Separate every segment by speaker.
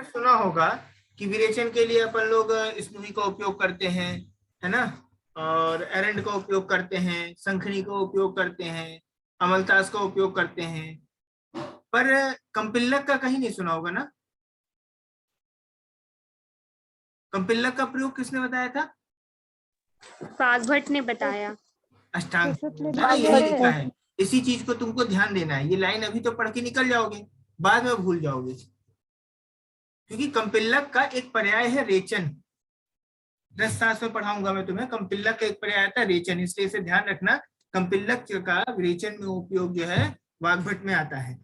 Speaker 1: सुना होगा कि विरेचन के लिए अपन लोग स्मूदी का उपयोग करते हैं, है ना, और एरंड का उपयोग करते हैं, शंखनी का उपयोग करते हैं, अमलतास का उपयोग करते हैं, पर कंपिल्लक का कहीं नहीं सुना होगा ना। कंपिल्लक का प्रयोग किसने बताया था?
Speaker 2: वाग्भट ने बताया।
Speaker 1: अष्टांग है ना, यही लिखा है। इसी चीज को तुमको ध्यान देना है, ये लाइन अभी तो पढ़ के निकल जाओगे, बाद में भूल जाओगे, क्योंकि कंपिल्लक का एक पर्याय है रेचन। रसशास्त्र में पढ़ाऊंगा मैं तुम्हें, कंपिल्लक का एक पर्याय आता है रेचन, इसलिए इसे ध्यान रखना। कंपिल्लक का रेचन में उपयोग जो है वाग्भट में आता है।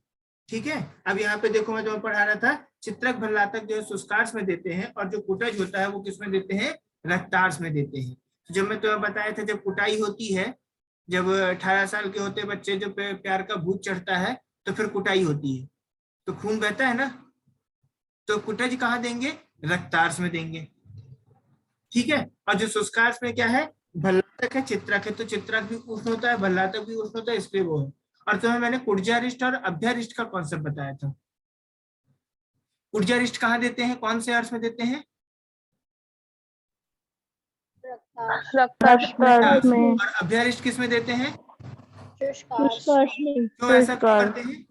Speaker 1: ठीक है, अब यहाँ पे देखो मैं तुम्हें पढ़ा रहा था, चित्रक भल्लातक जो है शुष्कार्स में देते हैं, और जो कुटज होता है वो किसमें देते हैं? रक्तार्स में देते हैं। जब मैं तुम्हें बताया था, जब कुटाई होती है, जब 18 साल के होते बच्चे जो प्यार का भूत चढ़ता है, तो फिर कुटाई होती है, तो खून बहता है ना, तो कुटज कहाँ देंगे? रक्तार्स में देंगे। ठीक है, और जो शुष्कार्स में क्या है? भल्लातक है, चित्रक है, तो चित्रक भी उष्ण होता है, भल्लातक भी उष्ण होता है, इसलिए वो है। और तुम्हें मैंने कुर्जारिष्ट और अभ्यारिष्ट का कॉन्सेप्ट बताया था। कुर्जारिष्ट कहाँ देते हैं, कौन से अर्थ में देते हैं?
Speaker 3: रक्तार्स में।
Speaker 1: और अभ्यारिष्ट किस में देते हैं?
Speaker 3: शुष्कार्स में।
Speaker 1: क्यों ऐसा क्यों करते हैं?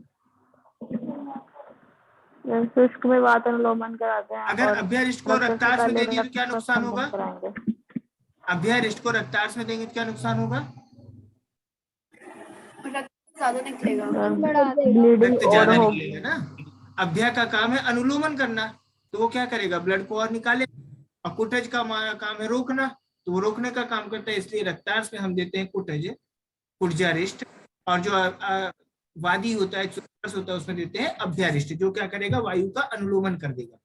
Speaker 3: शुष्क में वात अनुलोमन कराते हैं।
Speaker 1: अगर अभ्यारिष्ट को रक्तार्स में देंगे तो क्या नुकसान होगा?
Speaker 3: कराएंगे।
Speaker 1: अभ्यारिष्ट को रक्तार्स में देंगे तो क्या नुकसान होगा?
Speaker 2: ज्यादा निकलेगा,
Speaker 1: रक्त ज्यादा निकलेगा ना। अभ्या का काम है अनुलोमन करना, तो वो क्या करेगा? ब्लड को और निकाले। और कुटज का काम है रोकना, तो वो रोकने का काम करता है, इसलिए रक्तार्स में हम देते हैं कुटज, कुर्जारिष्ट। और जो वादी होता है, होता है, उसमें देते हैं अभ्यारिष्ट, जो क्या करेगा? वायु का अनुलोमन कर देगा।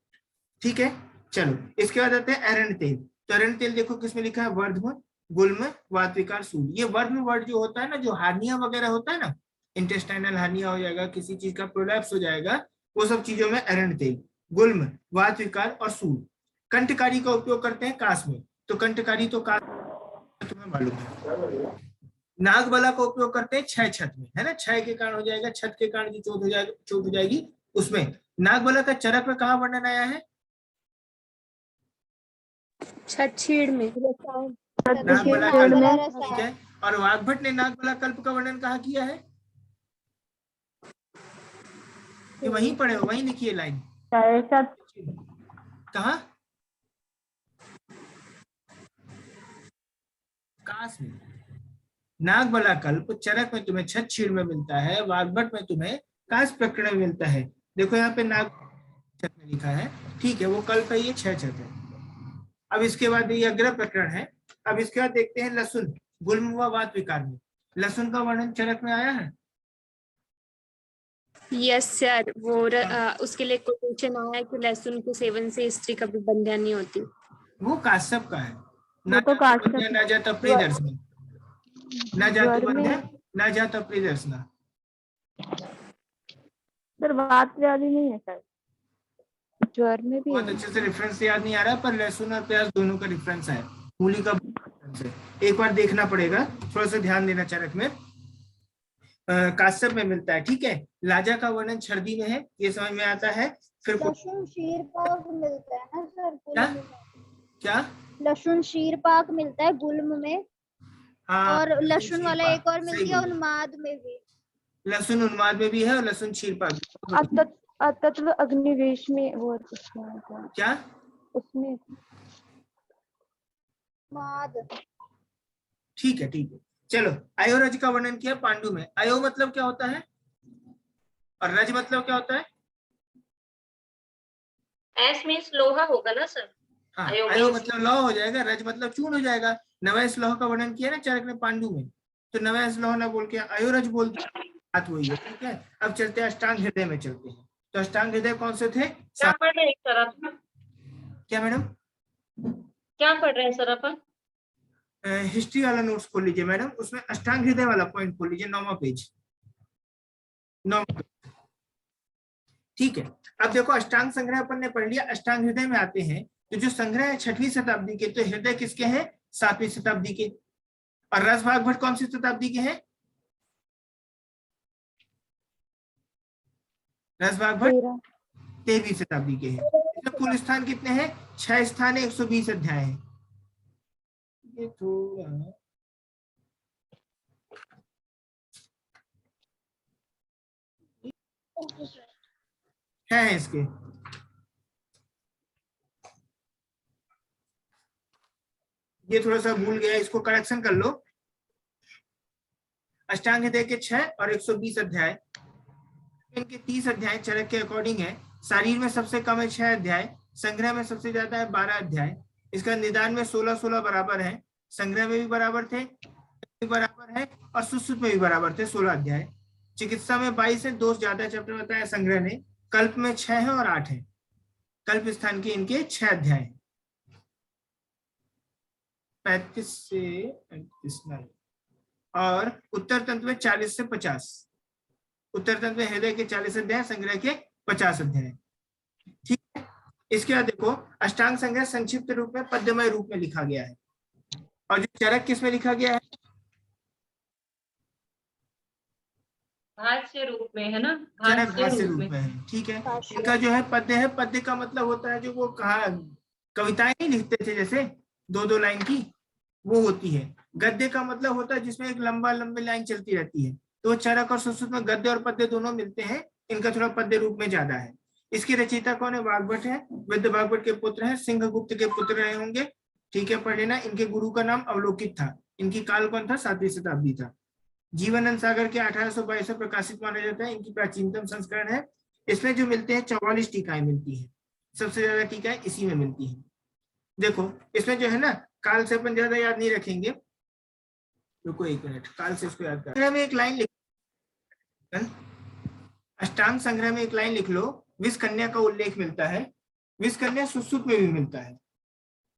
Speaker 1: ठीक है, चलो इसके बाद आते हैं एरंड तेल। तो एरंड तेल देखो किसमें लिखा है? वर्धम, गुल्म, वातविकार, सूल। ये वर्धम वर्ड जो होता है ना, जो हार्निया वगैरह होता है ना, इंटेस्टाइनल हार्निया हो जाएगा, किसी चीज का प्रोलैप्स हो जाएगा, वो सब चीजों में एरंड तेल, गुल्म, वातविकार और सूल। कंठकारी का उपयोग करते हैं कास में, तो कंठकारी तो कास तुम्हें मालूम है। नागबला का उपयोग करते हैं क्षय छत में, है ना, क्षय के कारण हो जाएगा, छत के कारण जो चोट हो जाएगी उसमें। नागबला का चरक में कहाँ वर्णन आया है?
Speaker 2: छछीड़ में।
Speaker 1: नागबला कल्प, ठीक है। और वाग्भट ने नागबला कल्प का वर्णन कहाँ किया है? ये वहीं पढ़े हो, वहीं लिखिए लाइन। कहाँ? कास में। नागबला कल्प चरक में तुम्हें छछीड़ में मिलता है, वाग्भट में तुम्हें कास प्रकरण में मिलता है। देखो यहाँ पे नाग छत में लिखा है, ठीक है, वो कल्प है, ये छह छत है। अब इसके बाद ये अग्र प्रकरण है। अब इसके बाद देखते हैं लहसुन, गुल्म व वात विकार में। लहसुन का वर्णन चरक में आया है?
Speaker 2: यस सर, वो उसके लिए कोटेशन आया है कि लहसुन के सेवन से स्त्री कभी बंध्या नहीं होती।
Speaker 1: वो काश्यप का है।
Speaker 3: वो तो काश्यप,
Speaker 1: न जाता प्रियदर्शन, न जातु बंध्या न जाता प्रियदर्शना।
Speaker 3: सर बात व्याधि नहीं है सर, ज्वर में भी
Speaker 1: बहुत अच्छे से रेफरेंस याद नहीं आ रहा, पर लहसुन और प्याज दोनों का रेफरेंस है, मूली का रेफरेंस है, एक बार देखना पड़ेगा, थोड़ा सा ध्यान देना। चरक में काश्यप में मिलता है, ठीक है। लाजा का वर्णन छर्दी में है, ये समझ में आता है। फिर
Speaker 4: लहसुन शीरपाक मिलता है ना सर?
Speaker 1: क्या?
Speaker 4: लहसुन शीरपाक मिलता है गुल्म में।
Speaker 1: हाँ,
Speaker 4: और लहसुन वाला एक और मिलती है उन्माद में भी।
Speaker 1: लहसुन उन्माद में भी है, और लहसुन शीरपाक
Speaker 3: अतत्व अग्निवेश में वो
Speaker 1: क्या?
Speaker 3: उसमें
Speaker 1: ठीक है, ठीक है, चलो। अयोरज का वर्णन किया पांडु में। अयो मतलब क्या होता है, और रज मतलब क्या होता है?
Speaker 2: एस मींस लोहा होगा ना सर?
Speaker 1: हाँ, अयो मतलब लौह हो जाएगा, रज मतलब चूर्ण हो जाएगा। नवैस लौह का वर्णन किया ना चरक ने पांडु में, तो नवैस लौह ना बोल के अयोरज बोल दिया, बात वही है। ठीक है, अब चलते हैं अष्टांग हृदय में चलते हैं। तो अष्टांग हृदय कौन से थे?
Speaker 2: क्या पढ़ रहे हैं सर आप?
Speaker 1: क्या मैडम?
Speaker 2: क्या पढ़ रहे हैं सर आप?
Speaker 1: हिस्ट्री वाला नोट्स खोल लीजिए मैडम, उसमें अष्टांग हृदय वाला पॉइंट खोल लीजिए, 9वां पेज, 9वां। ठीक है, अब देखो अष्टांग संग्रह अपन ने पढ़ लिया, अष्टांग हृदय में आते हैं। तो जो संग्रह है 6वीं शताब्दी के, तो हृदय किसके हैं? 7वीं शताब्दी के। और रस भाग भट्ट कौन सी शताब्दी के हैं? रस भाग भट्ट 13वीं शताब्दी के हैं। कुल स्थान कितने हैं? 6 स्थान है, 120 अध्याय है। ये थोड़ा 6 है इसके। ये थोड़ा सा भूल गया, इसको करेक्शन कर लो। अष्टांग हृदय के 6 और 120 अध्याय, इनके 30 अध्याय चरक के अकॉर्डिंग है। शरीर में सबसे कम है 6 अध्याय, संग्रह में सबसे ज्यादा है 12 अध्याय। इसका निदान में 16-16 बराबर है, संग्रह में भी बराबर थे, भी बराबर है, और सुश्रुत में भी बराबर थे 16 अध्याय। चिकित्सा में 22 है, 2 ज्यादा चैप्टर बताया संग्रह ने। कल्प में 6 है और 8 है। कल्प स्थान के इनके 6 अध्याय, 35 से 35 नहीं, और उत्तर तंत्र में 40 से 50। उत्तर तंत्र में हृदय के 40 अध्याय, संग्रह के 50 अध्याय। ठीक है, इसके बाद देखो अष्टांग संग्रह संक्षिप्त रूप में पद्यमय रूप में लिखा गया है, और जो चरक किस में लिखा गया है?
Speaker 5: भाष्य रूप में है ना,
Speaker 1: चरक भाष्य रूप में है। ठीक है, इनका जो है पद्य है। पद्य का मतलब होता है जो वो कहा कविताएं नहीं लिखते थे जैसे 2-2 लाइन की, वो होती है। गद्य का मतलब होता है जिसमें एक लंबी लाइन चलती रहती है। तो चरक और सुश्रुत में गद्य और पद्य दोनों मिलते हैं। इनका थोड़ा पद्य रूप में ज्यादा है। इसके रचयिता कौन है? वाग्भट है, विद्य वाग्भट के पुत्र हैं, सिंहगुप्त के पुत्र रहे होंगे। ठीक है, पढ़ लेना। इनके गुरु का नाम अवलोकित था। इनकी काल कौन था? 7वीं शताब्दी था। जीवनानंद सागर के 1822 में प्रकाशित माना जाता है। इनकी प्राचीनतम संस्करण है। इसमें जो मिलते हैं 44 टीकाएं मिलती है। सबसे ज्यादा टीकाएं इसी में मिलती है। देखो इसमें जो है ना, काल से अपन ज्यादा याद नहीं रखेंगे। रुको 1 मिनट, काल से इसको याद कर। में एक लाइन लिख, अष्टांग संग्रह में एक लाइन लिख लो, विष कन्या का उल्लेख मिलता है। विष कन्या सुश्रुत में भी मिलता है।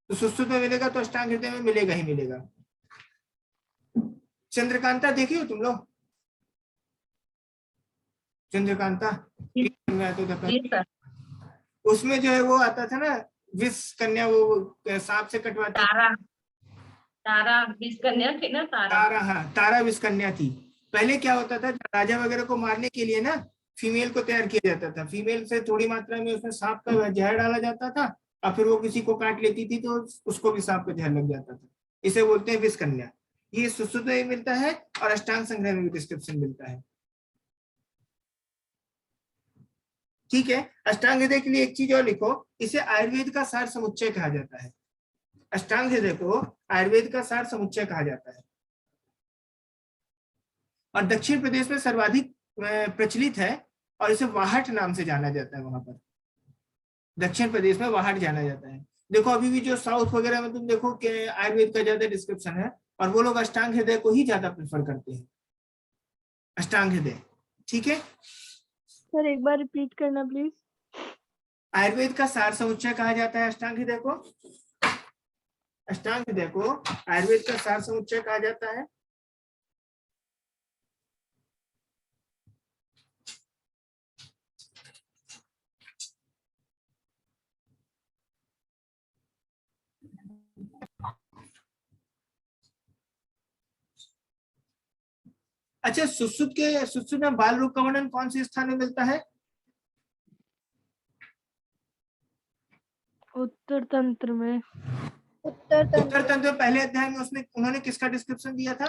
Speaker 1: तो सुश्रुत में मिलेगा तो अष्टांग हृदय में मिलेगा ही मिलेगा। चंद्रकांता देखी हो तुम लोग? चंद्रकांता उसमें जो है वो आता था ना, विष कन्या, वो सांप से कटवाती।
Speaker 5: तारा विष कन्या थी ना,
Speaker 1: तारा, हाँ तारा विष कन्या थी। पहले क्या होता था, राजा वगैरह को मारने के लिए ना फीमेल को तैयार किया जाता था। फीमेल से थोड़ी मात्रा में उसमें सांप का जहर डाला जाता था, और फिर वो किसी को काट लेती थी तो उसको भी सांप का जहर लग जाता था। इसे बोलते हैं विष कन्या। ये सुश्रुत में भी मिलता है और अष्टांग संग्रह में भी डिस्क्रिप्शन मिलता है। ठीक है, अष्टांग हृदय के लिए एक चीज और लिखो, इसे आयुर्वेद का सार समुच्चय कहा जाता है। अष्टांग हृदय को आयुर्वेद का सार समुच्चय कहा जाता है, और दक्षिण प्रदेश में सर्वाधिक प्रचलित है, और इसे वाहट नाम से जाना जाता है। वहां पर दक्षिण प्रदेश में वाहट जाना जाता है। देखो अभी भी जो साउथ वगैरह में तुम देखो कि आयुर्वेद का ज्यादा डिस्क्रिप्शन है, और वो लोग अष्टांग हृदय को ही ज्यादा प्रेफर करते हैं, अष्टांग हृदय। ठीक है
Speaker 3: सर, एक बार रिपीट करना प्लीज।
Speaker 1: आयुर्वेद का सार समुच्चय कहा जाता है अष्टांग हृदय को। अष्टांग हृदय को आयुर्वेद का सार समुच्चय कहा जाता है। अच्छा, सुश्रुत में बाल रूप का वर्णन कौन से स्थान में मिलता है?
Speaker 3: उत्तर तंत्र में।
Speaker 4: उत्तर
Speaker 1: उत्तर तंत्र पहले अध्याय में उन्होंने किसका डिस्क्रिप्शन दिया था?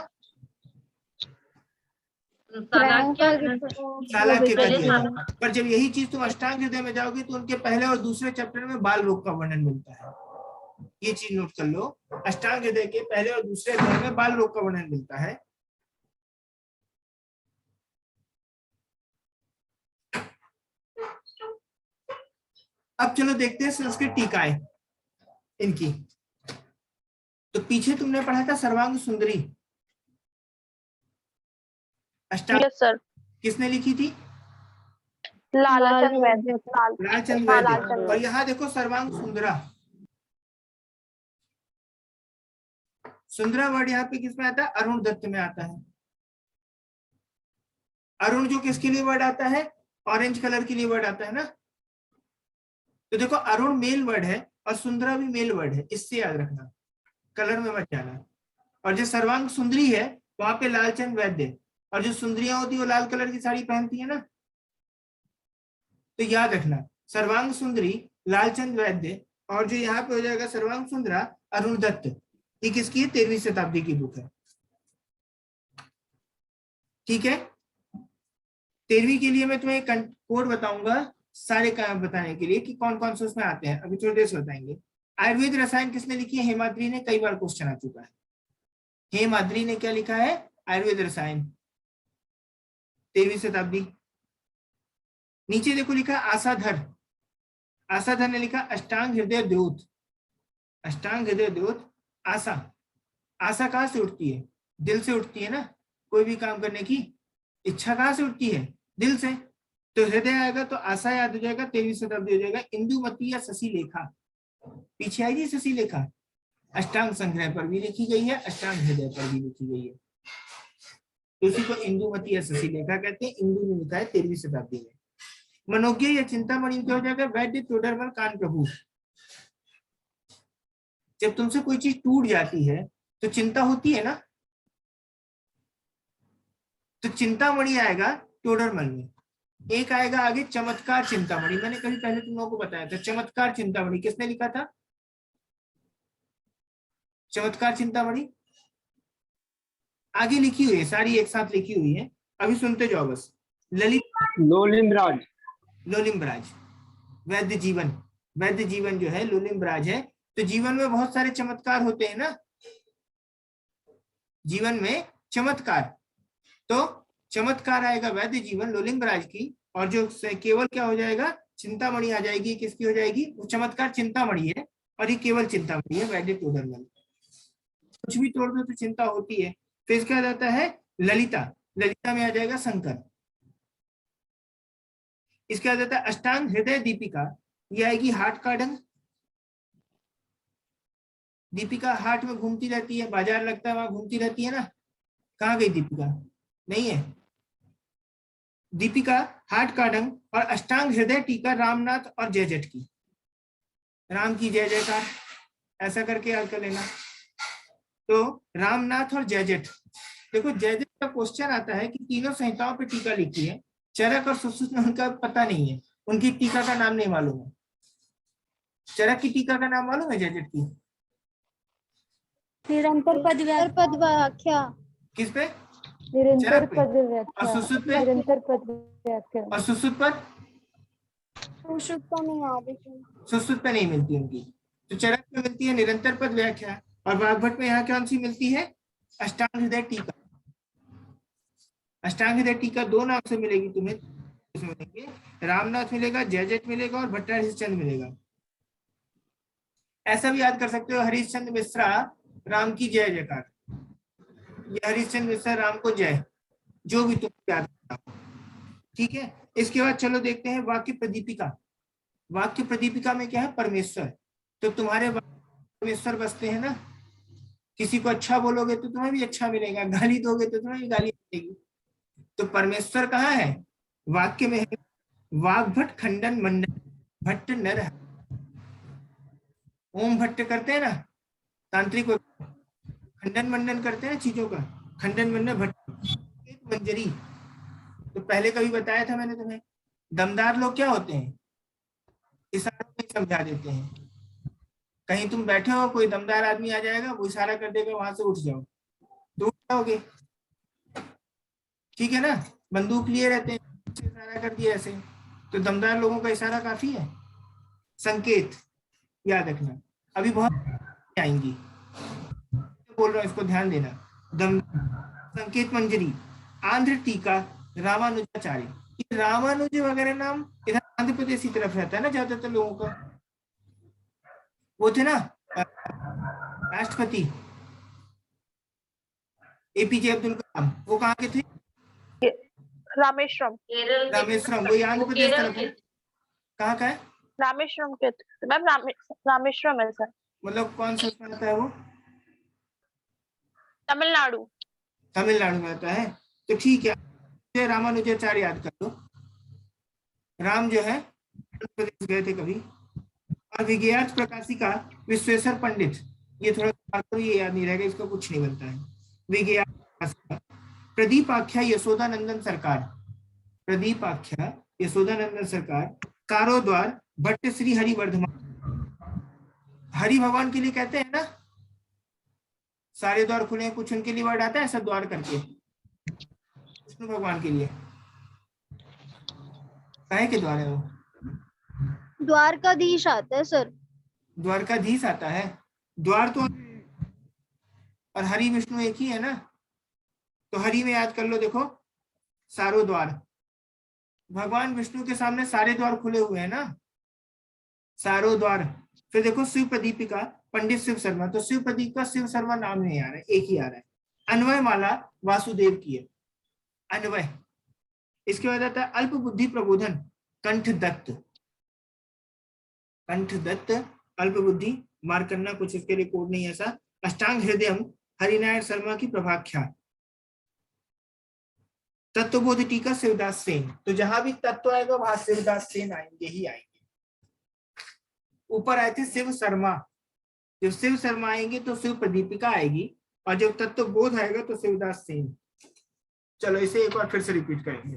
Speaker 1: चाणक्य का दिया था। पर जब यही चीज तुम अष्टांग हृदय में जाओगी तो उनके पहले और दूसरे चैप्टर में बाल रोग का वर्णन मिलता है। ये चीज नोट कर लो, अष्टांग हृदय के पहले और दूसरे अध्याय में बाल रोग का वर्णन मिलता है। अब चलो देखते हैं संस्कृत टीकाएं इनकी। तो पीछे तुमने पढ़ा था सर्वांग सुंदरी, अष्टांग
Speaker 3: सर।
Speaker 1: किसने लिखी थी?
Speaker 3: लालचंद वैद्य।
Speaker 1: लालचंद वैद्य। और यहाँ देखो सर्वांग सुंदरा। सुंदरा वर्ड यहाँ पे किसमें आता है? अरुण दत्त में आता है। अरुण जो किसके लिए वर्ड आता है? ऑरेंज कलर के लिए वर्ड आता है ना। तो देखो अरुण मेल वर्ड है और सुंदरा भी मेल वर्ड है, इससे याद रखना, कलर में मत जाना। और जो सर्वांग सुंदरी है वहां पे लालचंद वैद्य, और जो सुंदरियां होती है वो लाल कलर की साड़ी पहनती है ना। तो याद रखना सर्वांग सुंदरी लालचंद वैद्य, और जो यहाँ पे हो जाएगा सर्वांग सुंदरा अरुण दत्त। ये किसकी है? 13वीं शताब्दी की बुक है। ठीक है, 13वीं के लिए मैं तुम्हें कोड बताऊंगा सारे काम बताने के लिए कि कौन कौन से उसमें आते हैं, अभी थोड़ी देर से बताएंगे। आयुर्वेद रसायन किसने लिखी है? हेमाद्री ने, कई बार क्वेश्चन आ चुका है। हेमाद्री ने क्या लिखा है? आयुर्वेद रसायन, 13वीं शताब्दी। नीचे देखो लिखा आसाधर, आसाधर ने लिखा अष्टांग हृदय द्योत, अष्टांग हृदय द्योत। आशा, आशा कहाँ से उठती है? दिल से उठती है ना, कोई भी काम करने की इच्छा कहाँ से उठती है? दिल से। तो हृदय आएगा तो आशा याद हो जाएगा, 13वीं शताब्दी हो जाएगा। इंदुमती या शशिलेखा, पीछे आई जी शशिलेखा, अष्टांग संग्रह पर भी लिखी गई है, अष्टांग हृदय पर भी लिखी गई है, तो उसी को इंदुमती या शशिलेखा कहते हैं। इंदु ने लिखा है 13वीं शताब्दी में। मनोज्ञ या चिंतामणि क्या हो जाएगा? वैद्य टोडरमल कान प्रभु। जब तुमसे कोई चीज टूट जाती है तो चिंता होती है ना, तो चिंतामणि आएगा टोडरमल में। एक आएगा आगे चमत्कार चिंतामणि, मैंने कभी पहले तुम लोगों को बताया था। चमत्कार चिंतामणि किसने लिखा था? चमत्कार चिंतामणि आगे लिखी हुई है, सारी एक साथ लिखी हुई है, अभी सुनते जाओ बस। ललित
Speaker 6: लोलिमराज,
Speaker 1: लोलिमराज, वैद्य जीवन, वैद्य जीवन जो है लोलिमराज है। तो जीवन में बहुत सारे चमत्कार होते हैं ना, जीवन में चमत्कार, तो चमत्कार आएगा वैद्य जीवन लोलिमराज की, और जो केवल क्या हो जाएगा? चिंतामणि आ जाएगी। किसकी हो जाएगी? वो चमत्कार चिंतामणि है, और ये केवल चिंतामणि है वैद्य टोडरमल। कुछ भी तोड़ दो तो चिंता होती है। तो इसका आ जाता है ललिता, ललिता में आ जाएगा शंकर। इसका आ जाता है अष्टांग हृदय दीपिका, ये आएगी हाट का ढंग। दीपिका हाट में घूमती रहती है, बाजार लगता है वहां घूमती रहती है ना, कहाँ गई दीपिका? नहीं है। दीपिका हाट का ढंग, और अष्टांग हृदय टीका रामनाथ और जयजट की, राम की जय जयकार, ऐसा करके याद कर लेना। तो रामनाथ और जयजट, देखो जयजट का क्वेश्चन आता है कि तीनों संहिताओं पे टीका लिखी है, चरक और सुश्रुत में उनका पता नहीं है, उनकी टीका का नाम नहीं मालूम है। चरक की टीका का नाम मालूम है जयजट की?
Speaker 2: निरंतर पद
Speaker 4: पद व्याख्या।
Speaker 1: किस पे?
Speaker 3: निरंतर
Speaker 1: चरक पे।
Speaker 3: पद
Speaker 1: और
Speaker 3: व्याख्या,
Speaker 1: सुश्रुत पे?
Speaker 3: निरंतर पद व्याख्या।
Speaker 1: और सुश्रुत पर?
Speaker 2: सुश्रुत का नहीं आगे।
Speaker 1: सुश्रुत पे नहीं मिलती उनकी, तो चरक में मिलती है निरंतर पद व्याख्या। और वाग्भट में यहाँ कौन सी मिलती है? अष्टांग हृदय टीका। अष्टांग हृदय टीका दो नाम से मिलेगी तुम्हें, मिलेंगे, रामनाथ मिलेगा, जयजट मिलेगा, और भट्टा हरिश्चंद्र मिलेगा। ऐसा भी याद कर सकते हो, हरिश्चंद्र मिश्रा राम की जय जयकार, ये हरिश्चंद्र मिश्रा राम को जय, जो भी तुम याद करना। ठीक है, इसके बाद चलो देखते हैं वाक्य प्रदीपिका। वाक्य प्रदीपिका में क्या है? परमेश्वर। तो तुम्हारे परमेश्वर बसते हैं ना, किसी को अच्छा बोलोगे तो तुम्हें भी अच्छा मिलेगा, गाली दोगे तो तुम्हें भी गाली मिलेगी। तो परमेश्वर कहाँ है? वाक्य में है। वाग्भट खंडन मंडन भट्ट नर, ओम भट्ट करते हैं ना तांत्रिक, खंडन मंडन करते हैं ना चीजों का, खंडन मंडन भट्ट मंजरी। तो पहले कभी बताया था मैंने तुम्हें, दमदार लोग क्या होते हैं? इशारों में समझा देते हैं। कहीं तुम बैठे हो, कोई दमदार आदमी आ जाएगा, वो इशारा कर देगा वहां से उठ जाओ, तो उठ जाओगे। ठीक है ना, बंदूक लिए रहते हैं, इशारा कर दिया ऐसे, तो दमदार लोगों का इशारा काफी है। संकेत याद रखना, अभी बहुत आएंगी, बोल रहा हूँ इसको ध्यान देना। दम संकेत मंजरी, आंध्र टीका रामानुजाचार्य। ये रामानुज वगैरह नाम इधर आंध्र प्रदेश की तरफ रहता है ना ज्यादातर लोगों का। वो थे ना राष्ट्रपति एपीजे अब्दुल कलाम, वो कहाँ के थे?
Speaker 6: रामेश्वरम,
Speaker 5: केरल
Speaker 1: रामेश्वरम, वो आंध्र प्रदेश तरफ है। कहाँ का है?
Speaker 6: रामेश्वरम के मैम, रामेश्वरम है सर,
Speaker 1: मतलब कौन सा उसमें आता है वो?
Speaker 6: तमिलनाडु।
Speaker 1: तमिलनाडु में आता है। तो ठीक है, रामानुजाचार्य याद कर लो। राम जो है आंध्र प्रदेश गए थे कभी। और विज्ञान प्रकाशिका विश्वेश्वर पंडित, ये थोड़ा ये याद नहीं रहेगा, इसका कुछ नहीं बनता है। विज्ञान प्रकाशिका प्रदीप आख्या यशोदानंदन सरकार, प्रदीप आख्या यशोदानंदन सरकार, कारोद्वार भट्ट श्री हरिवर्धमान। हरि भगवान के लिए कहते हैं ना, सारे द्वार खुले हैं, कुछ उनके लिए वर्ड आता है ऐसा द्वार करके, विष्णु भगवान के लिए काहे के द्वार है वो?
Speaker 4: द्वारकाधीश आता है सर।
Speaker 1: द्वारकाधीश आता है, द्वार तो, और हरि विष्णु एक ही है ना, तो हरि में याद कर लो, देखो सारो द्वार, भगवान विष्णु के सामने सारे द्वार खुले हुए हैं ना, सारो द्वार। फिर देखो शिव प्रदीपिका, पंडित शिव शर्मा, तो शिव प्रदीप का शिव शर्मा नाम नहीं आ रहा है, एक ही आ रहा है। अन्वय माला वासुदेव की है, अन्वय। इसके बाद आता है अल्प बुद्धि प्रबोधन, कंठ दत्त, कंठ दत्त अल्प बुद्धि, मार्क करना, कुछ इसके लिए कोड नहीं ऐसा। अष्टांग हृदय हरिनारायण शर्मा की प्रभाख्या। तत्वबोध टीका शिवदास सेन, तो जहां भी तत्व आएगा वहां शिवदास सेन आएंगे ही आएंगे। ऊपर आए थे शिव शर्मा, जब शिव शर्मा आएंगे तो शिव प्रदीपिका आएगी, और जब तत्वबोध आएगा तो शिवदास सेन। चलो इसे एक बार फिर से रिपीट करेंगे,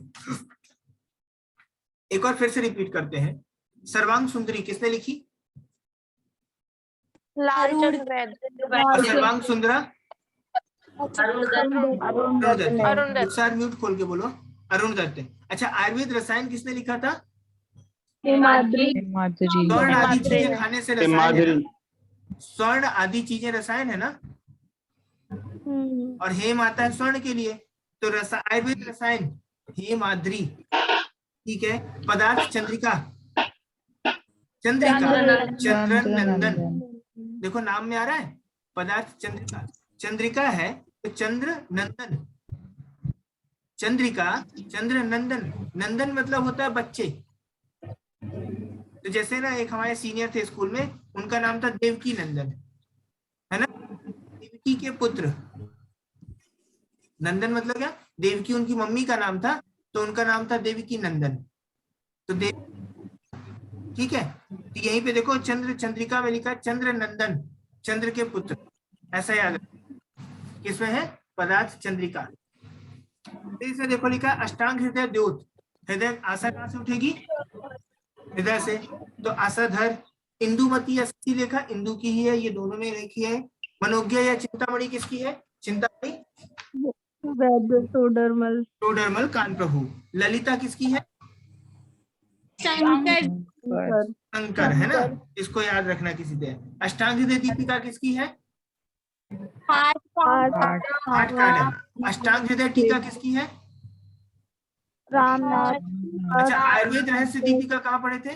Speaker 1: एक बार फिर से रिपीट करते हैं। सर्वांग सुंदरी किसने लिखी?
Speaker 6: लालचंद वैद।
Speaker 1: और सर्वांग सुंदरा
Speaker 5: अरुण दत्त।
Speaker 6: अरुण दत्त।
Speaker 1: सर म्यूट खोल के बोलो, अरुण दत्त। अच्छा, आयुर्वेद रसायन किसने लिखा था?
Speaker 5: हिमाद्री।
Speaker 1: स्वर्ण आदि चीजें खाने से रसायन है ना? स्वर्ण आदि चीजें रसायन है ना, और हेम आता है स्वर्ण के लिए, तो आयुर्वेद रसायन हेमाद्री, ठीक है। पदार्थ चंद्रिका, चंद्रिका चंद्रन नंदन, देखो नाम में आ रहा है पदार्थ चंद्रिका, चंद्रिका है तो चंद्र नंदन, चंद्रिका चंद्र नंदन, नंदन मतलब होता है बच्चे। तो जैसे ना एक हमारे सीनियर थे स्कूल में, उनका नाम था देवकी नंदन, है ना, देवकी के पुत्र। नंदन मतलब क्या? देवकी उनकी मम्मी का नाम था, तो उनका नाम था देवकी नंदन, तो देव, ठीक है। तो यहीं पे देखो चंद्र, चंद्रिका में लिखा चंद्र नंदन, चंद्र के पुत्र, ऐसा याद रखो। किसमें है? पदार्थ चंद्रिका। इसमें देखो लिखा अष्टांग हृदय द्योत, हृदय आशा कहां से उठेगी? हृदय से, तो आशाधर। इंदुमती अस्सी लेखा, इंदु की ही है, ये दोनों में लिखी है। मनोज्ञा या चिंतामणि किसकी है? चिंतामणि टोडरमल कान प्रभु। ललिता किसकी है?
Speaker 2: शंकर।
Speaker 1: शंकर, है ना, इसको याद रखना किसी से। अष्टांग हृदय दीपिका किसकी है?
Speaker 2: Heart
Speaker 1: card. अष्टांग हृदय टीका किसकी है?
Speaker 3: रामनाथ।
Speaker 1: अच्छा, आयुर्वेद रहस्य दीपिका कहाँ पढ़े थे?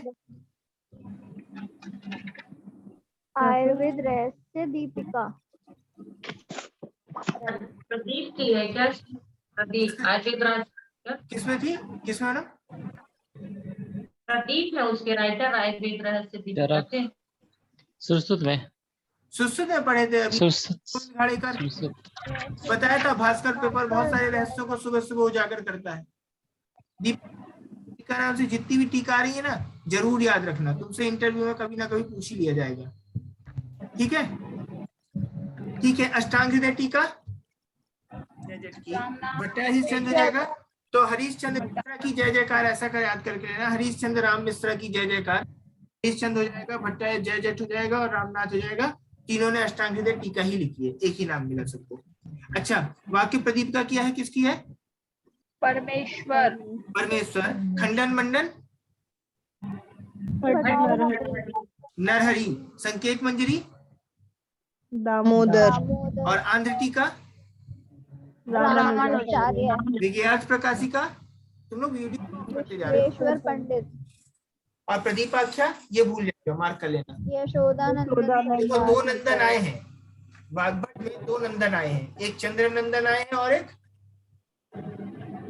Speaker 4: आयुर्वेद रहस्य दीपिका
Speaker 5: प्रदीप की है क्या? प्रदीप आयुर्वेद रहस्य
Speaker 1: किसमें थी? किसमें मैडम?
Speaker 5: प्रदीप है उसके राइटर, आयुर्वेद रहस्य दीपिका थे।
Speaker 7: सुश्रुत में,
Speaker 1: सुश्रुत में पढ़े थे अभी।
Speaker 7: सुश्रुत
Speaker 1: बताया था भास्कर पेपर बहुत सारे रहस्यों को सुबह सुबह उजागर करता है। दीपिका नाम से जितनी भी टीका आ रही है ना, जरूर याद रखना, तुमसे इंटरव्यू में कभी ना कभी पूछ ही लिया जाएगा, ठीक है? ठीक है, अष्टांग हृदय टीका भट्टा हरीश चंद्र जाएगा, तो हरीश चंद्र मिश्रा की जय जयकार ऐसा कर याद करके लेना। हरीश चंद्र राम मिश्रा की जय जयकार, हरीश चंद्र हो जाएगा, भट्टा जय जट हो जाएगा, और रामनाथ हो जाएगा। तीनों ने अष्टांग हृदय टीका ही लिखी है, एक ही नाम मिला सबको। अच्छा, वाक्य प्रदीप का किया है किसकी है?
Speaker 6: परमेश्वर।
Speaker 1: परमेश्वर। खंडन मंडन नरहरि। संकेत मंजरी
Speaker 3: दामोदर।
Speaker 1: और आंध्र टीका
Speaker 4: रामानुजाचार्य।
Speaker 1: विज्ञान प्रकाशिका, तुम लोग वीडियो करते जा रहे हो।
Speaker 4: ईश्वर पंडित।
Speaker 1: और प्रदीपाख्या ये भूल जाएगा, मार्क कर लेना।
Speaker 4: यशोदानंदन।
Speaker 1: देखो दो नंदन आए हैं बागभट में, दो नंदन आए हैं, एक चंद्र नंदन आए हैं और एक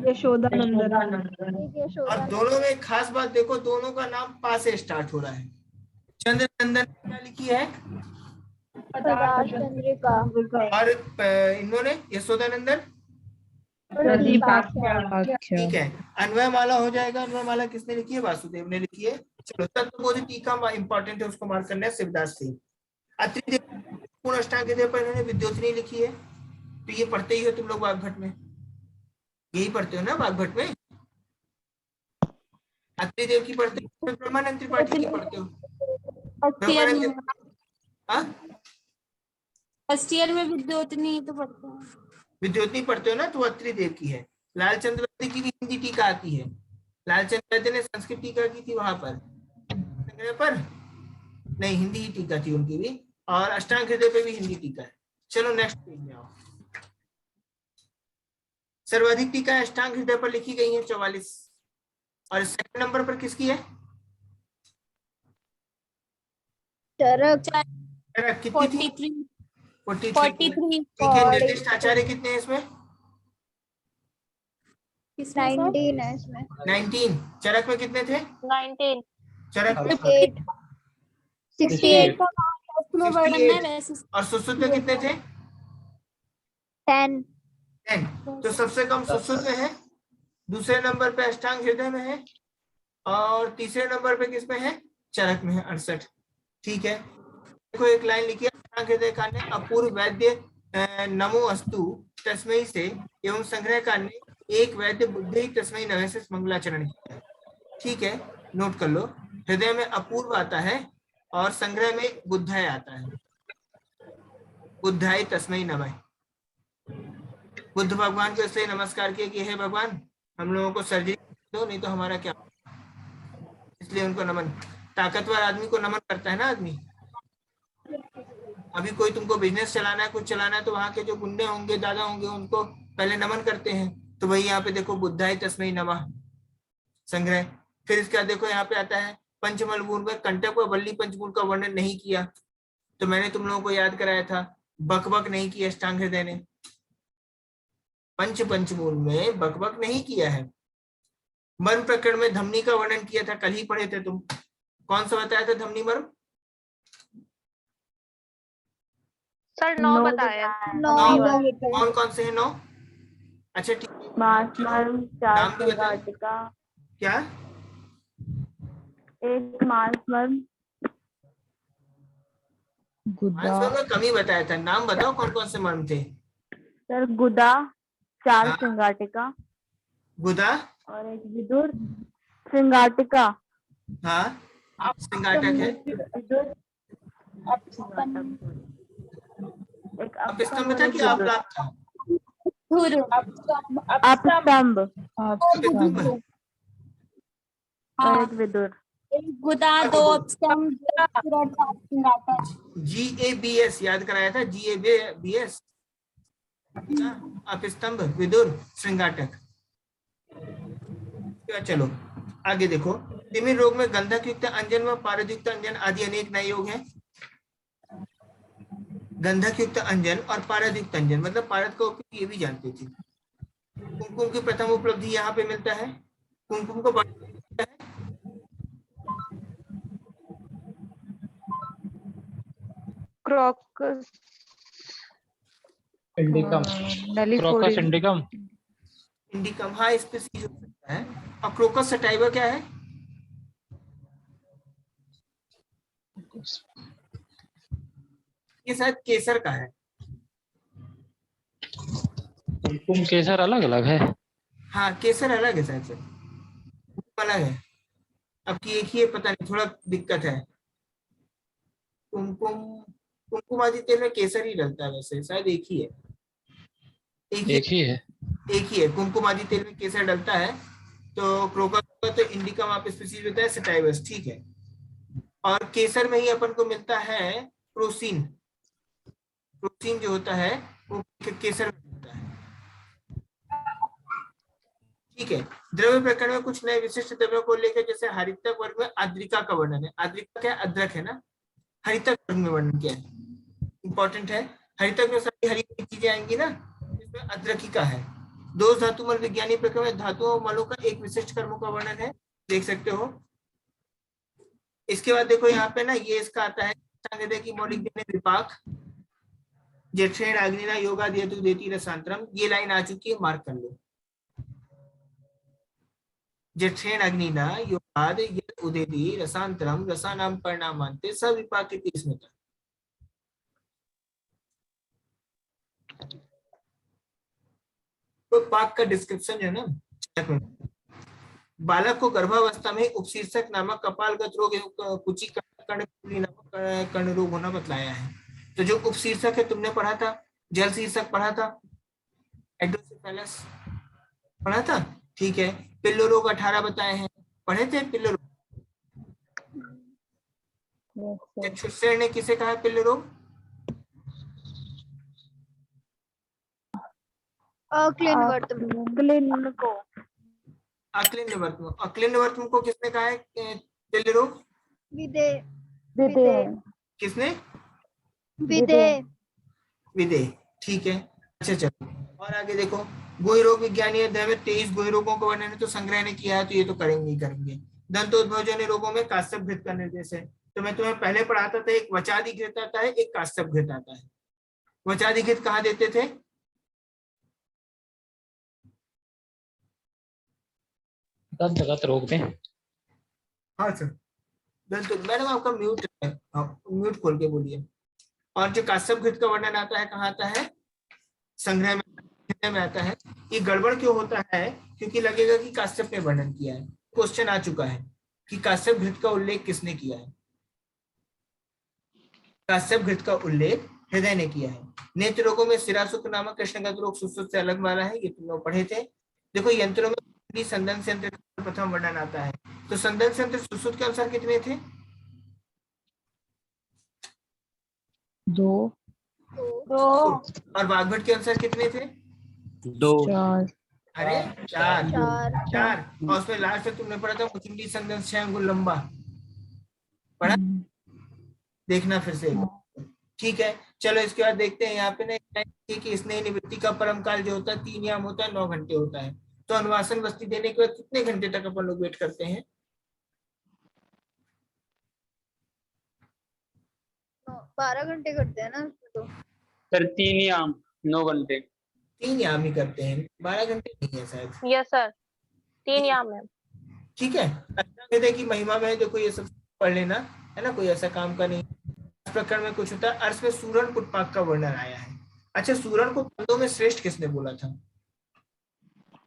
Speaker 4: यशोदानंदन।
Speaker 1: और दोनों में एक खास बात देखो, दोनों का नाम पा से स्टार्ट हो रहा है। चंद्र नंदन क्या लिखी है?
Speaker 4: पदार्थ चंद्रिका।
Speaker 1: और इन्होंने यशोदानंदन, ठीक है। अन्वय माला हो जाएगा, अन्वय माला किसने लिखी है? वासुदेव ने लिखी है। चलो, तत्वबोध टीका इंपॉर्टेंट है, उसको मार्क करना है, शिवदास सिंह। अत्रि पूर्ण अष्टांग हृदय पर इन्होंने विद्योतनी लिखी है, तो ये पढ़ते ही हो तुम लोग बागभट में, यही पढ़ते हो ना बागभट में, अत्रि देव की पढ़ते हो। तो ब्रह्मानंद त्रिपाठी की पढ़ते हो?
Speaker 2: फर्स्ट ईयर
Speaker 1: ब्रह्मानंद
Speaker 2: में,
Speaker 1: हाँ,
Speaker 2: फर्स्ट ईयर में विद्योतनी तो पढ़ते हैं।
Speaker 1: विद्योतनी पढ़ते हो ना, तो अत्रि देव की है। लालचंद्र वैद्य की भी हिंदी टीका आती है। लालचंद्र वैद्य ने संस्कृत टीका की थी वहां पर, संग्रह पर नहीं, हिंदी ही टीका थी उनकी भी, और अष्टांग हृदय पे भी हिंदी टीका है। चलो नेक्स्ट पेज में आओ। सर्वाधिक टीका अष्टांग हृदय पर लिखी गई है 44, और सेकंड नंबर पर किसकी है?
Speaker 4: चरक
Speaker 1: कितनी थी?
Speaker 2: 43
Speaker 1: 43।
Speaker 2: 43
Speaker 1: ठीक है, निर्दिष्ट आचार्य कितने हैं इसमें?
Speaker 2: किसमें सर?
Speaker 4: 19 है इसमें।
Speaker 1: 19। चरक में कितने थे?
Speaker 6: 19.
Speaker 1: चरक में
Speaker 4: 68
Speaker 2: 68 का में वर्णन है
Speaker 1: 68।
Speaker 2: वैसे।
Speaker 1: और सुश्रुत में कितने थे?
Speaker 4: 10
Speaker 1: 10। तो सबसे कम सुश्रुत में है, दूसरे नंबर पे अष्टांग हृदय में है, और तीसरे नंबर पे किस में है? चरक में है 68। ठीक है, देखो एक लाइन लिखी है, अष्टांग हृदय का ने अपूर्व वैद्य नमो अस्तु तस्मय से एवं संग्रह का ने एक वैद्य बुद्धि तस्मय नमः से मंगलाचरण किया है। ठीक है, नोट कर लो। हृदय में अपूर्व आता है और संग्रह में बुद्धाय आता है। बुद्धाय तस्मय नमः। बुद्ध भगवान को इसलिए नमस्कार किया कि हे भगवान, हम लोगों को सर्जरी दो, नहीं तो हमारा क्या, इसलिए उनको नमन। ताकतवर आदमी को नमन करता है ना आदमी। अभी कोई तुमको बिजनेस चलाना है, कुछ चलाना है, तो वहां के जो गुंडे होंगे, दादा होंगे, उनको पहले नमन करते हैं। तो वही यहाँ पे देखो, बुद्धाय तस्मै नमः संग्रह। फिर इसके बाद देखो यहाँ पे आता है पंचमलमूल में कंटक व वल्ली पंचमूल का वर्णन नहीं किया, तो मैंने तुम लोगों को याद कराया था, बकबक नहीं किया अष्टांग हृदय ने। पंचमूल में बकबक नहीं किया है। मर्म प्रकरण में धमनी का वर्णन किया था, कल ही पढ़े थे तुम। कौन सा बताया था धमनी मर्म?
Speaker 6: सर 9 बताया.
Speaker 4: 9
Speaker 1: कौन कौन से हैं 9? अच्छा ठीक है,
Speaker 3: मास मर्म, 4
Speaker 1: नाम भी बताओ।
Speaker 3: संघाटिका,
Speaker 1: क्या?
Speaker 3: एक मास मर्म, गुदा,
Speaker 1: में कमी बताया था, नाम बताओ कौन कौन से मर्म थे?
Speaker 3: सर गुदा, 4
Speaker 1: हाँ।
Speaker 3: संघाटिका
Speaker 1: गुदा,
Speaker 3: और एक विदुर संघाटिका।
Speaker 1: हाँ सिंगाटक है।
Speaker 3: विदुर एक
Speaker 1: अब स्तंभ था कि आप लाभ था?
Speaker 2: धुर,
Speaker 3: अपस्तंभ
Speaker 1: अपस्तंभ।
Speaker 3: और एक विदुर।
Speaker 2: एक गुदा, 2 अपस्तंभ,
Speaker 1: GABS याद कराया था, GABS। अपस्तंभ, विदुर, श्रृंगाटक। चलो आगे देखो। तिमिर रोग में गंधक युक्त अंजन व पारद युक्त अंजन आदि अनेक नए योग हैं। गंधक युक्त अंजन और पारद युक्त अंजन, मतलब पारद का उपयोग ये भी जानते थे। कुमकुम की प्रथम उपलब्धि यहाँ पे मिलता है। कुमकुम को बढ़ता है
Speaker 3: क्रॉकस
Speaker 7: इंडिकम, क्रोकस इंडिकम,
Speaker 1: इंडिकम, हाँ इस पे सीज हो सकता है। और क्रोकस सटाइवा क्या है? ये शायद केसर का है।
Speaker 7: कुमकुम केसर अलग अलग है।
Speaker 1: हाँ केसर अलग है शायद से, अलग है। अब की एक ही है, पता नहीं, थोड़ा दिक्कत है। कुमकुम, कुमकुम आदि तेल में केसर ही डलता है, वैसे शायद एक ही है।
Speaker 7: एक ही है।
Speaker 1: एक ही है, कुमकुम आदि तेल में केसर डलता है। तो क्रोकस तो इंडिकम आप स्पीसीज होता है सटाइवस, ठीक है। और केसर में ही अपन को मिलता है प्रोसीन। प्रोटीन जो होता है वो केसर में होता है। ठीक है, द्रव्य प्रकरण में कुछ नए विशिष्ट द्रव्यों को लेकर, जैसे हरितक वर्ग में आद्रिका का वर्णन है। आद्रिका क्या है? अदरक है ना। हरितक वर्ग में वर्णन क्या है? इंपॉर्टेंट है। हरितक में सारी हरी चीजें आएंगी ना, इसमें अदरकी का है। दो धातु मल विज्ञानी प्रकरण में धातुओं और मलों का एक विशिष्ट कर्मों का वर्णन है, देख सकते हो। इसके बाद देखो यहाँ पे ना, ये इसका आता है की मौलिक विपाक जठरेण अग्निना योगा दियतु देती रसांतरम, ये लाइन आ चुकी है, मार्क कर लो। जठरेण अग्निना योगाद यत् उदेति रसांतरम रसानाम परिणामान्ते सविपाक इति स्मृतः। तो पाक का डिस्क्रिप्शन है ना। बालक को गर्भावस्था में उपशीर्षक नामक कपालगत रोग एवं कुची कर्णकुली नामक कर्ण रोग होना बतलाया है। तो जो उपशीर्षक है तुमने पढ़ा था, जल शीर्षक पढ़ा था, हाइड्रोसेफेलस पढ़ा था, ठीक है। पिल्लो रोग 18 बताए हैं, पढ़े थे पिल्लो रोग। चक्षुषेण ने किसे कहा है पिल्लो रोग?
Speaker 3: अक्लिन्न को।
Speaker 1: अक्लिन्नवर्तम को किसने कहा है पिल्लो रोग?
Speaker 3: विदेह।
Speaker 1: किसने? विदेह, ठीक है। अच्छा चलो और आगे देखो, गोई रोग विज्ञानी अध्याय में 23 गोई रोगों का वर्णन है, तो संग्रह ने किया है, तो ये तो करेंगे ही करेंगे। दंतोद्भवजन्य रोगों में काश्यप घृत का निर्देश है। तो मैं तुम्हें पहले पढ़ाता था, एक वचाधिघृत आता है, एक काश्यप घृत आता है। वचाधिघृत कहाँ देते थे?
Speaker 7: दंतगत रोग में।
Speaker 1: हाँ सर, मैडम आपका म्यूट है, म्यूट खोल के बोलिए। और जो काश्यप घृत का वर्णन आता है कहाँ आता है? संग्रह में आता है। ये गड़बड़ क्यों होता है? क्योंकि लगेगा कि काश्यप ने वर्णन किया है। क्वेश्चन आ चुका है कि काश्यप घृत का उल्लेख किसने किया है? काश्यप घृत का उल्लेख हृदय ने किया है। नेत्र रोगों में सिरासुख नामक कृष्णगत रोग सुश्रुत से अलग माना है, ये तुम लोग पढ़े थे। देखो यंत्रों में संदन यंत्र का प्रथम वर्णन आता है। तो संदन यंत्र सुश्रुत के अनुसार कितने थे?
Speaker 3: 2
Speaker 1: और वाग्भट के अनुसार कितने थे?
Speaker 8: 2।
Speaker 1: अरे 4। और उसमें लास्ट में तुमने पढ़ा था मुचिंडी संदन 6 अंगुल लंबा, पढ़ा? देखना फिर से, ठीक है। चलो इसके बाद देखते हैं यहाँ पे ना कि स्नेह निवृत्ति का परम काल जो होता है 3 याम होता है, 9 घंटे होता है। तो अनुवासन वस्ती देने के बाद कितने घंटे तक अपन लोग वेट करते हैं?
Speaker 4: 12 घंटे करते हैं ना तो।
Speaker 8: सर 3 याम 9 घंटे।
Speaker 1: 3 याम ही करते हैं, 12 घंटे नहीं है शायद।
Speaker 6: यस सर, 3 याम है।
Speaker 1: ठीक है। हृदय की महिमा में देखो ये सब पढ़ लेना है ना, कोई ऐसा काम का नहीं। इस प्रकार में कुछ होता है। अर्श में सूरण पुटपाक का वर्णन आया है। अच्छा, सूरण को कंदों में श्रेष्ठ किसने बोला था?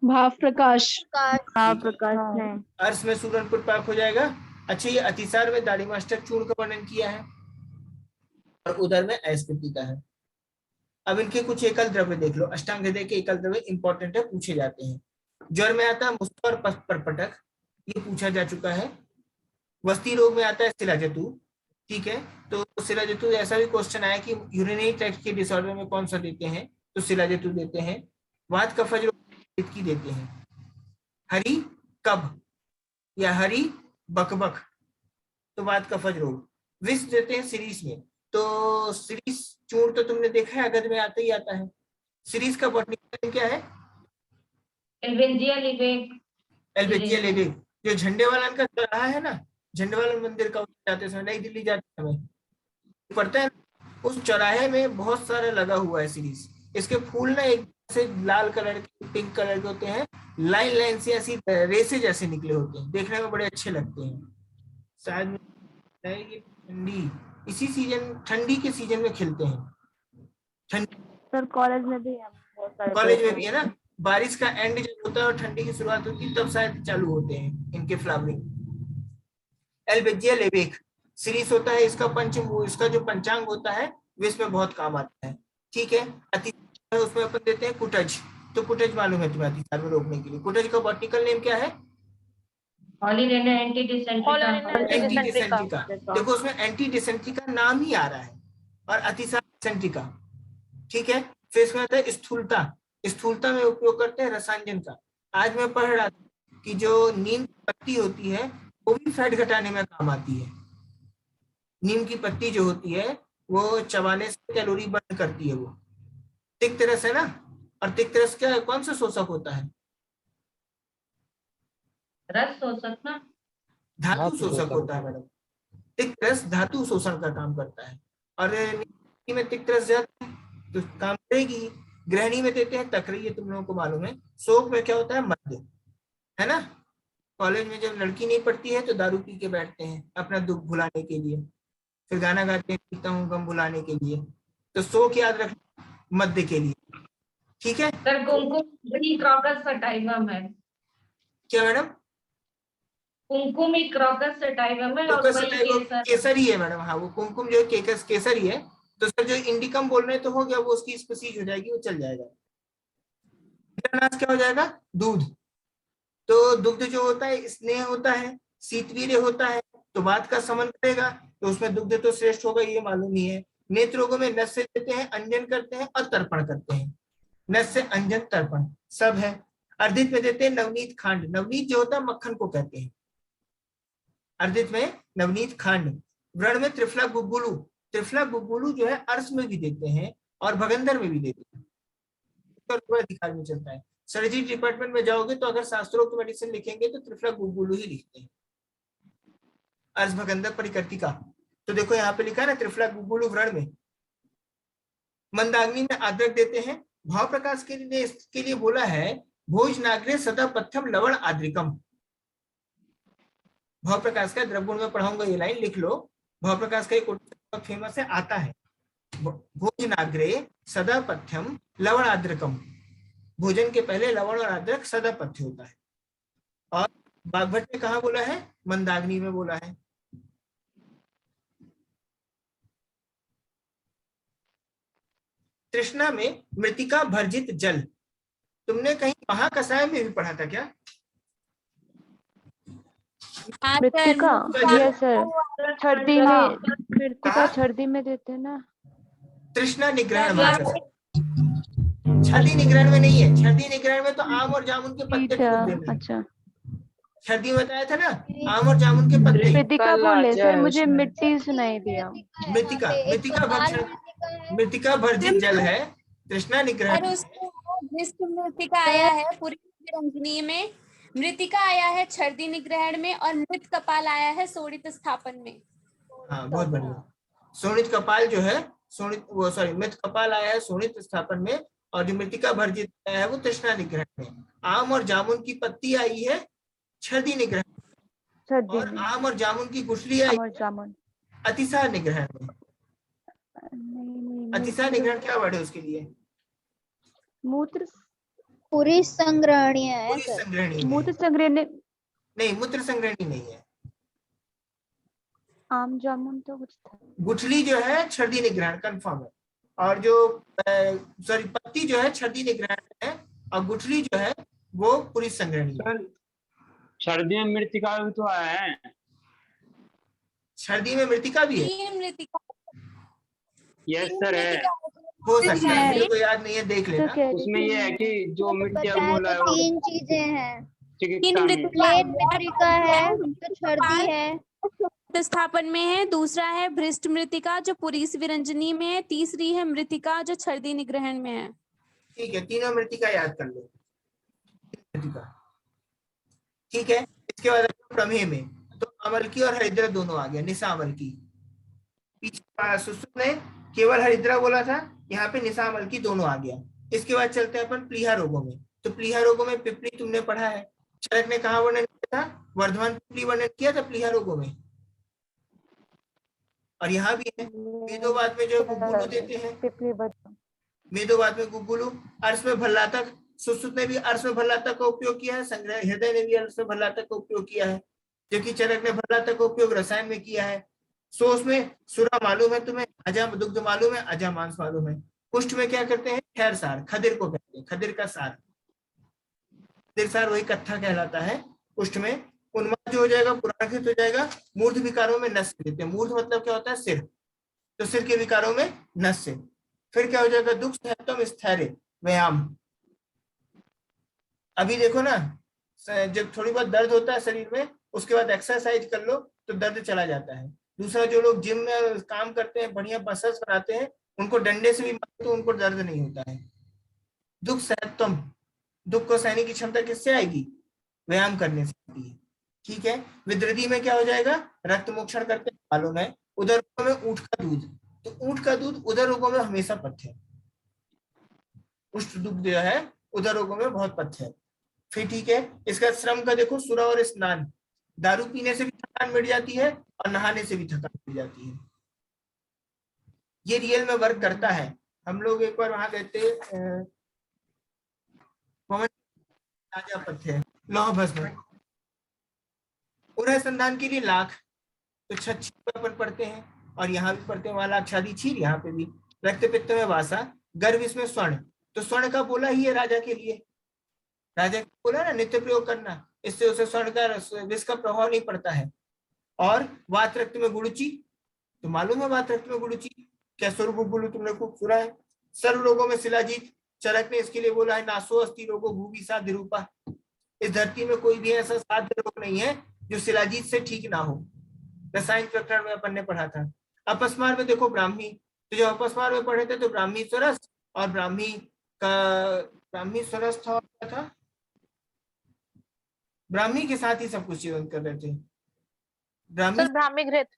Speaker 3: भाव प्रकाश
Speaker 4: प्रकाश
Speaker 3: ने।
Speaker 1: अर्श में सूरण पुटपाक हो जाएगा। अच्छा, ये अतिसार में दाढ़ी मास्टर चूर्ण का वर्णन किया है और उदर में अयस्कृति का है। अब इनके कुछ एकल द्रव्य देख लो। अष्टांग हृदय के एकल द्रव्य इंपॉर्टेंट है, पूछे जाते हैं। ज्वर में आता है मुस्ता और परपटक, ये पूछा जा चुका है। वस्ती रोग में आता है शिलाजतु, ठीक है। तो शिलाजतु ऐसा भी क्वेश्चन आया कि यूरिनरी ट्रैक्ट के डिसऑर्डर में कौन सा देते हैं, तो शिलाजतु देते हैं। वात कफज रोग की देते हैं। हरी कब या हरी बकबक, तो वात कफज रोग। विष देते हैं सीरीज में, तो सीरीज चूर्ण तो तुमने देखा है अगध में आता ही आता है। सीरीज का बॉटनिकल नेम क्या है?
Speaker 5: एल्बेजिया लिवेक।
Speaker 1: एल्बेजिया लेविक। जो झंडे वाला का चौराहा है ना, झंडे वाला मंदिर का जाते समय, नई दिल्ली जाते समय पड़ता है, उस चौराहे में बहुत सारा लगा हुआ है सीरीज। इसके फूल ना एक से लाल कलर के, पिंक कलर के होते हैं, लाइन लाइन से ऐसी रेसे जैसे निकले होते हैं, देखने में बड़े अच्छे लगते हैं। शायद ठंडी, इसी सीजन, ठंडी के सीजन में खिलते हैं।
Speaker 3: सर कॉलेज में भी है, बहुत सारे
Speaker 1: कॉलेज में भी है ना, बारिश का एंड जब होता है और ठंडी की शुरुआत होती है तब शायद चालू होते हैं इनके फ्लावरिंग। एल्बेजिया लेविक सीरीज होता है, इसका इसका जो पंचांग होता है वो इसमें बहुत काम आता है, ठीक है। उसमें अपन देते हैं कुटज, तो कुटज मालूम है तुम्हें अतिसार में रोकने के लिए। कुटज का बॉटनिकल नेम क्या है?
Speaker 5: एंटी
Speaker 1: डिसेंट्री का। देखो उसमें एंटी डिसेंट्री का नाम ही आ रहा है और अतिसार डिसेंट्री का, ठीक है। फिर इसमें आता है स्थूलता, स्थूलता में उपयोग करते हैं रसायन का। आज मैं पढ़ रहा था कि जो नीम की पत्ती होती है वो भी फैट घटाने में काम आती है। नीम की पत्ती जो होती है वो चबाने से कैलोरी बर्न करती है। वो तिक्त रस है ना, और तिक्त रस क्या है, कौन सा शोषक होता है?
Speaker 5: रस शोषक ना,
Speaker 1: धातु शोषक होता है मैडम। तिक्त रस धातु शोषण का काम करता है, और नीम में तिक्त रस ज्यादा है तो काम करेगी। ग्रहणी में देते हैं तकरी, ये तुम लोगों को मालूम है। शोक में क्या होता है, मद्य, है ना। कॉलेज में जब लड़की नहीं पढ़ती है तो दारू पी के बैठते हैं अपना दुख भुलाने के लिए, फिर गाना गाते हैं पीता हूँ गम भुलाने के लिए। तो शोक याद रखना, मद्य के लिए, ठीक है।
Speaker 5: सर कुमकुम क्रॉकस का टाइम है।
Speaker 1: क्या मैडम?
Speaker 5: कुमकुम ही क्रॉकस टाइप में और वही केसर।
Speaker 1: केसर ही है मैडम। हाँ, वो कुमकुम जो है केसर ही है। तो सर जो इंडिकम बोल रहे हैं तो हो गया, वो उसकी स्पीसीज हो जाएगी, वो चल जाएगा। इंद्रनाथ क्या हो जाएगा? दूध। तो दुग्ध जो होता है स्नेह होता है, शीतवीर्य होता है, तो बात का समन करेगा, तो उसमें दुग्ध तो श्रेष्ठ होगा, ये मालूम ही है। नेत्र रोगों में नस से देते हैं, अंजन करते हैं और तर्पण करते हैं। नस से अंजन तर्पण सब है। अर्धित में देते हैं नवनीत खांड। नवनीत जो होता है मक्खन को कहते हैं। अर्धित में नवनीत खांड। व्रण में त्रिफला गुग्गुलू। त्रिफला गुग्गुलू जो है अर्श में भी देते हैं और भगंदर में भी देते हैं, दिखाई में चलता है। सर्जरी डिपार्टमेंट में जाओगे तो अगर शास्त्रोक्त मेडिसिन लिखेंगे तो त्रिफला गुग्गुलू ही लिखते हैं, अर्श भगंदर परिकर्तिका। तो देखो यहाँ पे लिखा है ना, त्रिफला गुग्गुलू व्रण में। मंदाग्नि में अदरक देते हैं। भाव प्रकाश के लिए इसके लिए बोला है भोजनाग्रे सदा पथ्यम लवण आद्रिकम। भाव प्रकाश का द्रवगुण में पढ़ाऊंगा, ये लाइन लिख लो। भाव प्रकाश का एक बहुत फेमस है, आता है। भोजनाग्रे सदा पथ्यम लवण आद्रकम। भोजन के पहले लवण और अदरक सदा पथ्य होता है। और बागभट्ट ने कहा बोला है? मंदाग्नि में बोला है। तृष्णा में मृतिका भर्जित जल। तुमने कहीं महाकषाय में भी पढ़ा था क्या?
Speaker 3: मृतिका, यस सर, सर्दी में मृतिका
Speaker 1: कहा?
Speaker 3: सर्दी में देते हैं ना।
Speaker 1: तृष्णा निग्रहण महाकषाय। छर्दी निग्रहण में नहीं है। छर्दी निग्रहण में तो आम और जामुन के पत्ते ठूस देने।
Speaker 3: अच्छा,
Speaker 1: छर्दी में बताया था ना, आम और जामुन के पत्ते।
Speaker 3: मृतिका बोले सर, मुझे मिट्टी सुनाई दिया।
Speaker 1: मृतिका, मृतिका भक्षण, मृतिका भर्जित जल है। तृष्णा निग्रहण।
Speaker 2: और उसको भ्रिष्ट मृतिका आया है पूरी रंजनी में, मृतिका आया है छर्दी निग्रहण में, और मृत कपाल आया है शोणित स्थापन में।
Speaker 1: हाँ, बहुत बढ़िया। शोणित कपाल जो है, मृत कपाल आया है शोणित स्थापन में, और जो मृतिका भर्जित आया है वो तृष्णा निग्रहण में। आम और जामुन की पत्ती आई है छर्दी निग्रहण, और आम और जामुन की गुठली आई
Speaker 3: जामुन
Speaker 1: अतिसार निग्रहण में। अतिसार निग्रहण क्या वर्ड है उसके लिए?
Speaker 3: मूत्र
Speaker 4: पूरी संग्रहणीय है
Speaker 1: पूरी
Speaker 4: सर।
Speaker 1: संग्रहणी
Speaker 3: मूत्र संग्रहण
Speaker 1: नहीं, मूत्र संग्रहणी नहीं है।
Speaker 3: आम जामुन तो कुछ था।
Speaker 1: गुठली जो है छर्दी निग्रहण कंफर्म है, और जो सॉरी पत्ती जो है छर्दी निग्रहण है, और गुठली जो है वो पूरी संग्रहणी है।
Speaker 8: सर्दी में मृतिका भी तो आया है।
Speaker 1: छर्दी में मृतिका भी है?
Speaker 2: तीन मृतिका,
Speaker 8: यस सर है।
Speaker 1: हो सकता है, मेरे को याद नहीं है, देख लेना।
Speaker 8: उसमें ये है कि जो मिट्टिया
Speaker 4: बताया
Speaker 8: बोला है
Speaker 4: तो
Speaker 8: वो
Speaker 4: 3 चीजें हैं।
Speaker 8: चिकित्सा में।
Speaker 4: प्लेन मृतिका है, जो छर्दी है,
Speaker 2: स्थापन में है। दूसरा है भ्रिष्ट मृतिका जो पुरीस विरंजनी में है। तीसरी है मृतिका जो छर्दी निग्रहण में है।
Speaker 1: ठीक है, तीनों मृतिका याद कर लो। मृतिका ठीक है। इसके बाद प्रमेय में तो अमलकी और हरिद्रा दोनों आ गया। निशा अमलकी, पीछे सुश्रुत ने केवल हरिद्रा बोला था, यहाँ पे निशा अमलकी दोनों आ गया। इसके बाद चलते हैं अपन प्लीहा रोगों में। तो प्लीहा रोगों में पिपली तुमने पढ़ा है, चरक ने कहा वर्णन किया था? वर्धमान पिपली वर्णन किया था प्लीहा रोगों में। और यहाँ भी है मेदोवात में जो गुग्गुलू देते हैं, मेदोवात में गुग्गुलू। अर्श में भल्लातक, सुश्रुत ने भी अर्श में भल्लातक का उपयोग किया है, संग्रह हृदय ने भी अर्श में भल्लातक का उपयोग किया है, जबकि चरक ने भल्लातक का उपयोग रसायन में किया है। सोस में सुरा मालूम है तुम्हें, अजा दुग्ध मालूम है, अजा मांस मालूम है। कुष्ठ में क्या करते हैं? खैर सार, खदिर को कहते हैं, खदिर का सार। खदिर सार वही कत्था कहलाता है। कुष्ठ में उन्माद जो हो जाएगा, पुराणकृत हो जाएगा। मूर्ध विकारों में नस देते हैं। मूर्ध मतलब क्या होता है? सिर। तो सिर के विकारों में नस से। फिर क्या हो जाएगा? दुख सहतम स्थैर्य व्यायाम। अभी देखो ना, जब थोड़ी बहुत दर्द होता है शरीर में, उसके बाद एक्सरसाइज कर लो तो दर्द चला जाता है। दूसरा, जो लोग जिम में काम करते हैं, बढ़िया मसल्स बनाते हैं, उनको डंडे से भी मारो तो उनको दर्द नहीं होता है। दुख सहतम, दुख को सहने की क्षमता किससे आएगी? व्यायाम करने से आती है। ठीक है। विद्रदी में क्या हो जाएगा? रक्त मोक्षण करते हैं, मालूम है। उदर रोगों में ऊंट का दूध, तो ऊंट का दूध उदर रोगों में हमेशा पथ्य है। उष्ट दुग्ध जो है उदर रोगों में बहुत पथ्य है। फिर ठीक है, इसका श्रम का देखो, सुरा और स्नान। दारू पीने से भी थकान मिट जाती है और नहाने से भी थकान मिट जाती है। ये रियल में वर्क करता है। हम लोग एक बार वहां गए थे, ताजा पथ्य लौह भस्म, पुनः संधान के लिए लाख, तो छछी अपन पढ़ते हैं और यहाँ भी पढ़ते हैं, वहां लाख छादी छीर, यहाँ पे भी रक्त पित्त में वासा, गर्भ इसमें स्वर्ण, तो स्वर्ण का बोला ही है राजा के लिए, राजा को बोला ना नित्य प्रयोग करना, इससे उसे स्वर्ण का विष का प्रभाव नहीं पड़ता है। और वात रक्त में गुरुचि, तो मालूम है वात रक्त में गुरुचि क्या स्वरूप बोलू, तुमने खूब सुना है। सर्व रोगों में शिलाजीत, चरक ने इसके लिए बोला है नासो अस्ति रोगो भूमि साध्य रूपा, इस धरती में कोई भी ऐसा साध्य रोग नहीं है जो शिलाजीत से ठीक ना हो। रसायन प्रकरण में अपन ने पढ़ा था। अपस्मार में देखो ब्राह्मी, तो जो अपस्मार में पढ़े थे तो ब्राह्मी स्वरस और ब्राह्मी स्वरस था, ब्राह्मी के साथ ही सब कुछ सेवन कर रहे थे। ब्राह्मी
Speaker 6: ब्राह्मी घृत,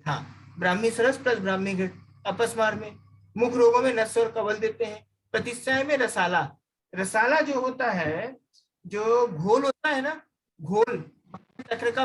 Speaker 1: हाँ, ब्राह्मी सरस प्लस ब्राह्मी घृत। अपस्मार में मुख रोगों में नस और कवल देते हैं। प्रतिशय में रसाला, रसाला जो होता है, जो घोल होता है ना, घोल चक्र का